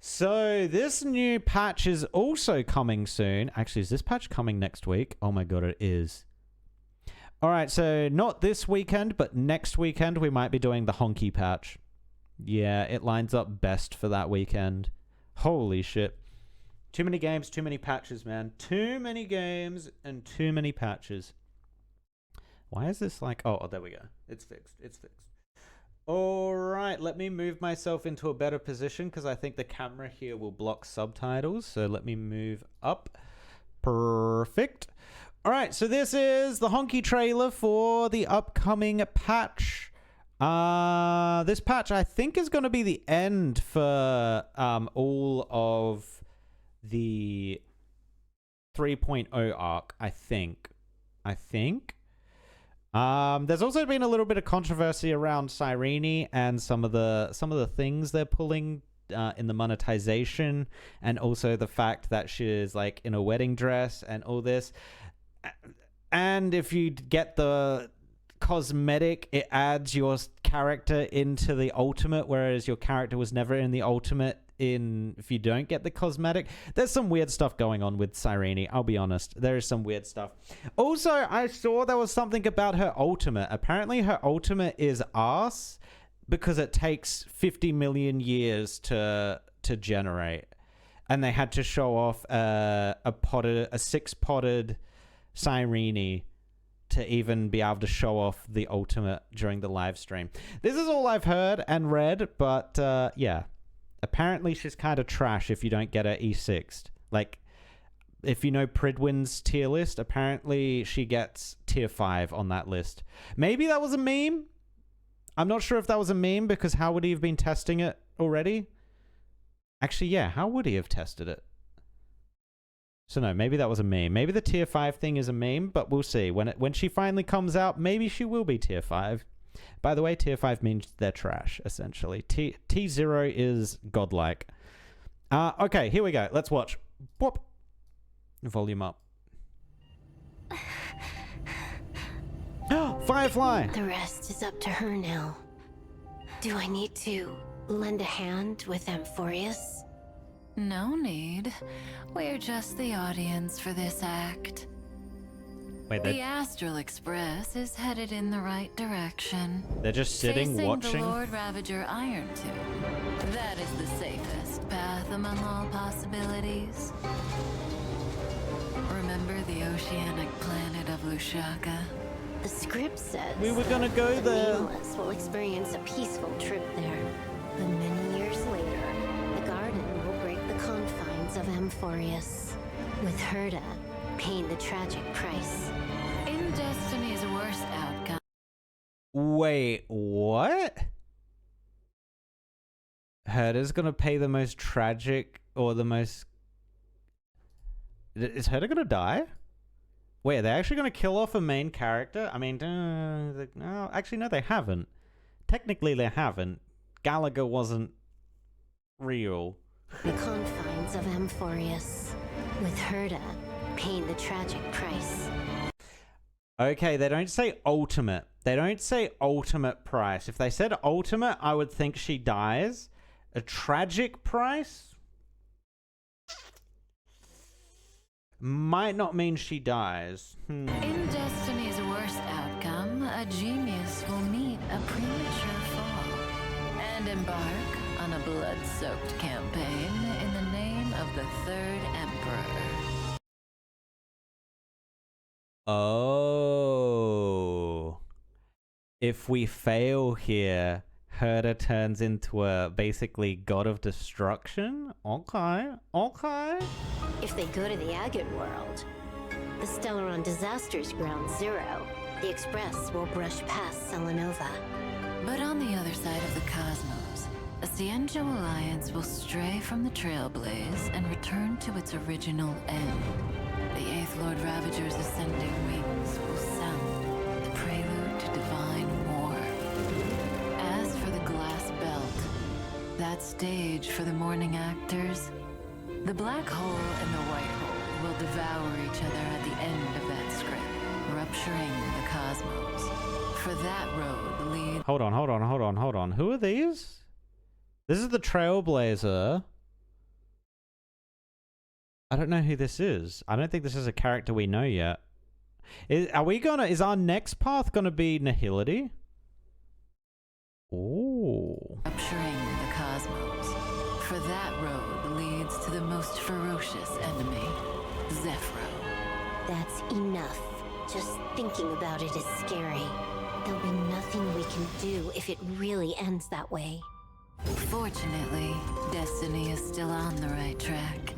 So this new patch is also coming soon. Actually, is this patch coming next week? Oh my god, it is. All right, so not this weekend, but next weekend we might be doing the Honkai patch. Yeah, it lines up best for that weekend. Holy shit. Too many games, too many patches, man. Too many games and too many patches. Why is this like... Oh, there we go. It's fixed. It's fixed. All right, let me move myself into a better position because I think the camera here will block subtitles. So let me move up. Perfect. All right, so this is the Honkai trailer for the upcoming patch. This patch, I think, is going to be the end for all of the 3.0 arc, I think. There's also been a little bit of controversy around Cyrene and some of the things they're pulling in the monetization, and also the fact that she is like in a wedding dress and all this. And if you get the cosmetic, it adds your character into the ultimate, whereas your character was never in the ultimate if you don't get the cosmetic. There's some weird stuff going on with Cyrene, I'll be honest. There is some weird stuff. Also, I saw there was something about her ultimate. Apparently her ultimate is arse because it takes 50 million years to generate. And they had to show off a 6-potted Cyrene to even be able to show off the ultimate during the live stream. This is all I've heard and read, but yeah. Apparently she's kind of trash if you don't get her E6'd. Like, if you know Pridwin's tier list, apparently she gets tier 5 on that list. Maybe that was a meme? I'm not sure if that was a meme, because how would he have been testing it already? Actually, yeah, how would he have tested it? So no, maybe that was a meme. Maybe the tier 5 thing is a meme, but we'll see. When she finally comes out, maybe she will be tier 5. By the way, tier 5 means they're trash, essentially. T0 is godlike. Okay, here we go. Let's watch. Whoop. Volume up. Firefly! The rest is up to her now. Do I need to lend a hand with Amphorius? No need. We're just the audience for this act. Wait, the Astral Express is headed in the right direction. They're just sitting, facing watching? the Lord Ravager Iron Tube. That is the safest path among all possibilities. Remember the oceanic planet of Lushaka? The script says we were gonna go there. The nameless will experience a peaceful trip there. But many years later, the garden will break the confines of Amphorius, with Herta paying the tragic price. In Destiny's worst outcome. Wait, what? Herta's gonna pay the most tragic, or the most... Is Herta gonna die? Wait, are they actually gonna kill off a main character? I mean, no, actually, no, they haven't. Technically, they haven't. Gallagher wasn't real. The confines of Amphorius, with Herta paying the tragic price. Okay, they don't say ultimate. They don't say ultimate price. If they said ultimate, I would think she dies. A tragic price might not mean she dies. In Destiny's worst outcome, a genius will meet a premature fall and embark on a blood-soaked campaign in the name of the Third Emperor. Oh. If we fail here, Herta turns into a basically god of destruction? Okay, okay. If they go to the Agate world, the Stellaron Disasters Ground Zero, the Express will brush past Selenova. But on the other side of the cosmos, a Cienjo alliance will stray from the Trailblaze and return to its original end. The Eighth Lord Ravager's ascending wings will sound the prelude to divine war. As for the glass belt, that stage for the morning actors, the black hole and the white hole will devour each other at the end of that script, rupturing the cosmos. For that road lead... Hold on. Who are these? This is the Trailblazer. I don't know who this is. I don't think this is a character we know yet. Is our next path gonna be Nihility? Ooh. Capturing the cosmos. For that road leads to the most ferocious enemy, Zephyro. That's enough. Just thinking about it is scary. There'll be nothing we can do if it really ends that way. Fortunately, Destiny is still on the right track.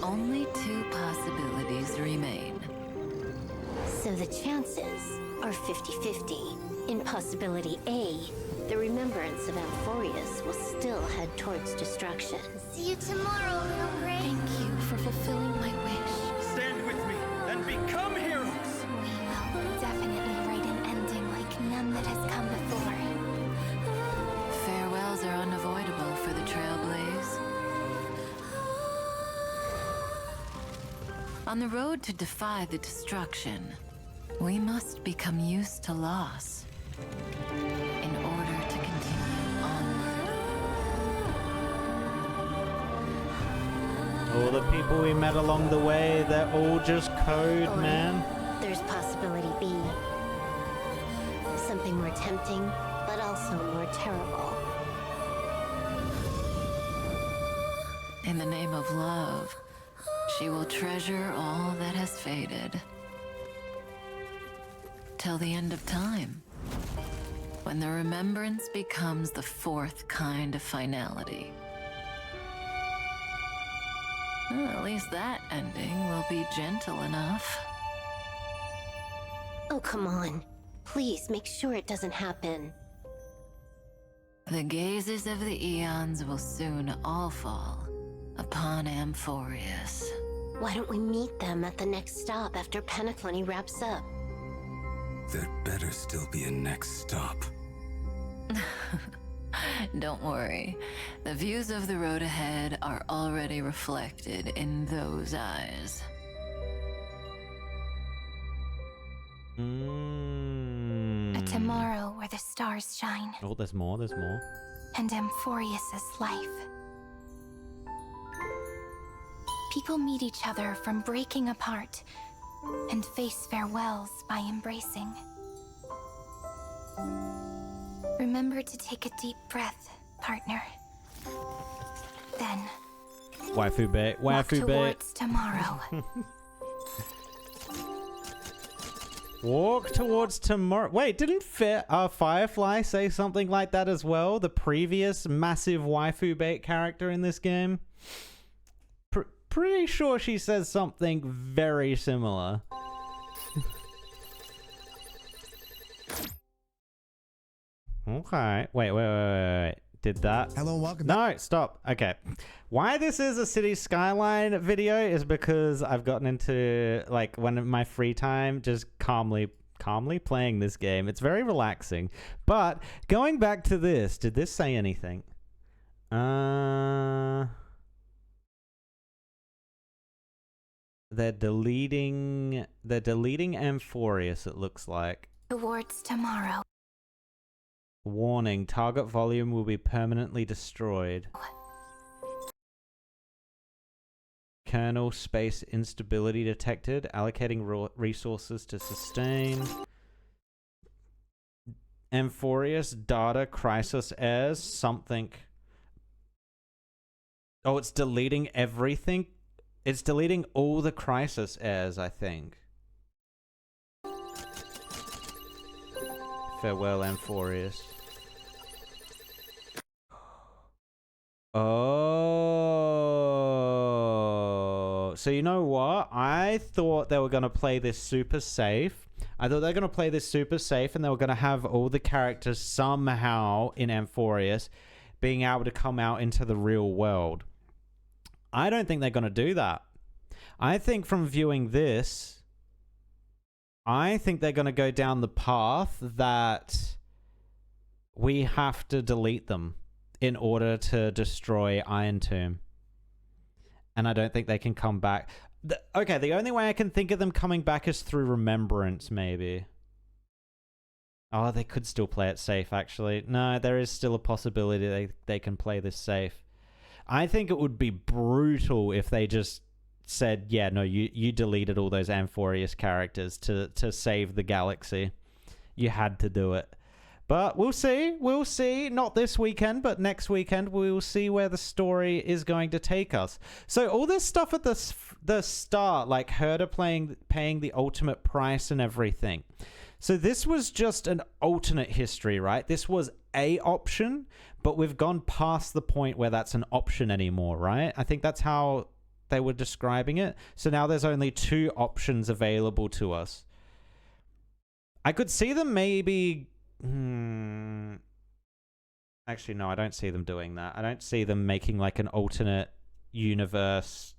Only 2 possibilities remain. So the chances are 50-50. In possibility A, the remembrance of Amphorius will still head towards destruction. See you tomorrow, little Gray. Thank you for fulfilling my wish. Stand with me and become heroes! We will definitely write an ending like none that has come before. Farewells are unavoidable for the Trailblaze. On the road to defy the destruction, we must become used to loss in order to continue onward. All the people we met along the way, they're all just code, man. There's possibility B. Something more tempting, but also more terrible. In the name of love, she will treasure all that has faded. Till the end of time, when the remembrance becomes the 4th kind of finality. Well, at least that ending will be gentle enough. Oh, come on. Please make sure it doesn't happen. The gazes of the eons will soon all fall upon Amphorius. Why don't we meet them at the next stop after Penaclony wraps up? There better still be a next stop. Don't worry. The views of the road ahead are already reflected in those eyes. A tomorrow where the stars shine. Oh, there's more, there's more. And Amphorius's life. People meet each other from breaking apart and face farewells by embracing. Remember to take a deep breath, partner. Then Waifu bait, walk waifu bait. towards tomorrow. Walk towards tomorrow. Wait, didn't Firefly say something like that as well? The previous massive waifu bait character in this game? Pretty sure she says something very similar. Okay. Wait. Did that? Hello, welcome. No, stop. Okay. Why this is a city skyline video is because I've gotten into, like, when in my free time, just calmly playing this game. It's very relaxing. But going back to this, did this say anything? They're deleting Amphorius, it looks like. Towards tomorrow. Warning, target volume will be permanently destroyed. Kernel space instability detected. Allocating resources to sustain. Amphorius data crisis errors. Something. Oh, it's deleting everything? It's deleting all the crisis errors, I think. Farewell, Amphorius. Oh. So you know what? I thought they were going to play this super safe. I thought they were going to play this super safe and they were going to have all the characters somehow in Amphorius being able to come out into the real world. I don't think they're going to do that. I think from viewing this, I think they're going to go down the path that we have to delete them in order to destroy Iron Tomb. And I don't think they can come back. Okay, the only way I can think of them coming back is through remembrance, maybe. Oh, they could still play it safe, actually. No, there is still a possibility they can play this safe. I think it would be brutal if they just said, yeah, no, you deleted all those Amphorius characters to save the galaxy. You had to do it. But we'll see. We'll see. Not this weekend, but next weekend, we will see where the story is going to take us. So all this stuff at the start, like Herta paying the ultimate price and everything. So this was just an alternate history, right? This was a option, but we've gone past the point where that's an option anymore, right? I think that's how they were describing it. So now there's only 2 options available to us. I could see them maybe... Actually, no, I don't see them doing that. I don't see them making like an alternate universe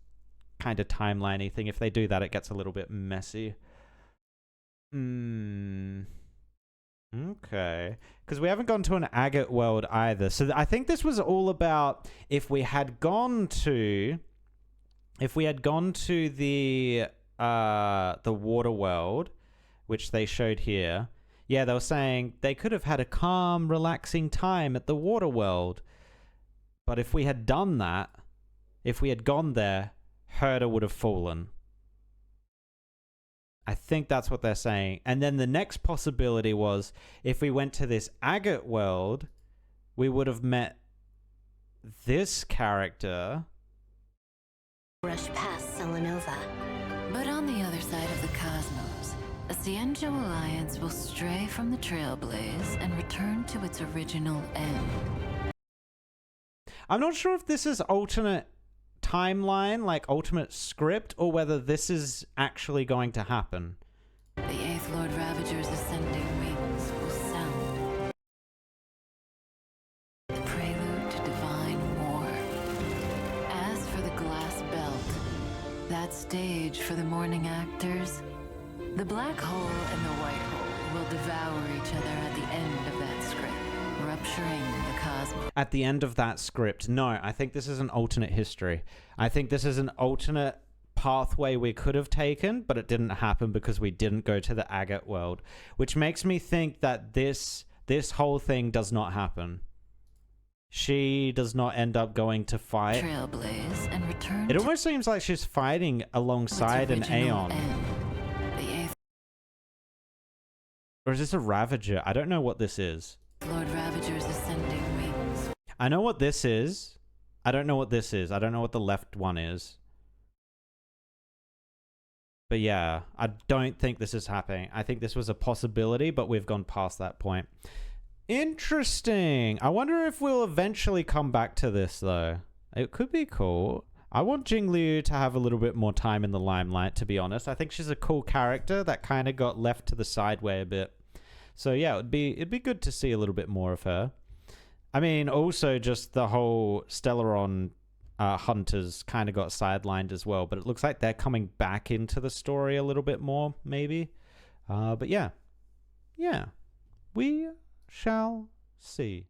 kind of timeline-y thing. If they do that, it gets a little bit messy. Okay. Because we haven't gone to an agate world either. So I think this was all about if we had gone to the water world, which they showed here. Yeah, they were saying they could have had a calm, relaxing time at the water world. But if we had done that, if we had gone there, Herta would have fallen. I think that's what they're saying. And then the next possibility was if we went to this agate world, we would have met this character. Rush past Selenova. But on the other side of the cosmos, a Cienjo alliance will stray from the Trailblaze and return to its original end. I'm not sure if this is alternate timeline, like ultimate script, or whether this is actually going to happen. The 8th Lord Ravager's ascending wings will sound the prelude to divine war. As for the glass belt, that stage for the morning actors, the black hole and the white hole will devour each other at the end of that script, rupturing the cosmos. At the end of that script, no, I think this is an alternate history. I think this is an alternate pathway we could have taken, but it didn't happen because we didn't go to the agate world, which makes me think that this whole thing does not happen. She does not end up going to fight. Trailblaze and return. It almost seems like she's fighting alongside an Aeon. Or is this a Ravager? I don't know what this is. Lord Ravager's ascending wings. I know what this is. I don't know what this is. I don't know what the left one is. But yeah, I don't think this is happening. I think this was a possibility, but we've gone past that point. Interesting. I wonder if we'll eventually come back to this, though. It could be cool. I want Jingliu to have a little bit more time in the limelight, to be honest. I think she's a cool character that kind of got left to the sideway a bit. So yeah, it'd be good to see a little bit more of her. I mean, also just the whole Stellaron hunters kind of got sidelined as well, but it looks like they're coming back into the story a little bit more, maybe. But yeah, we shall see.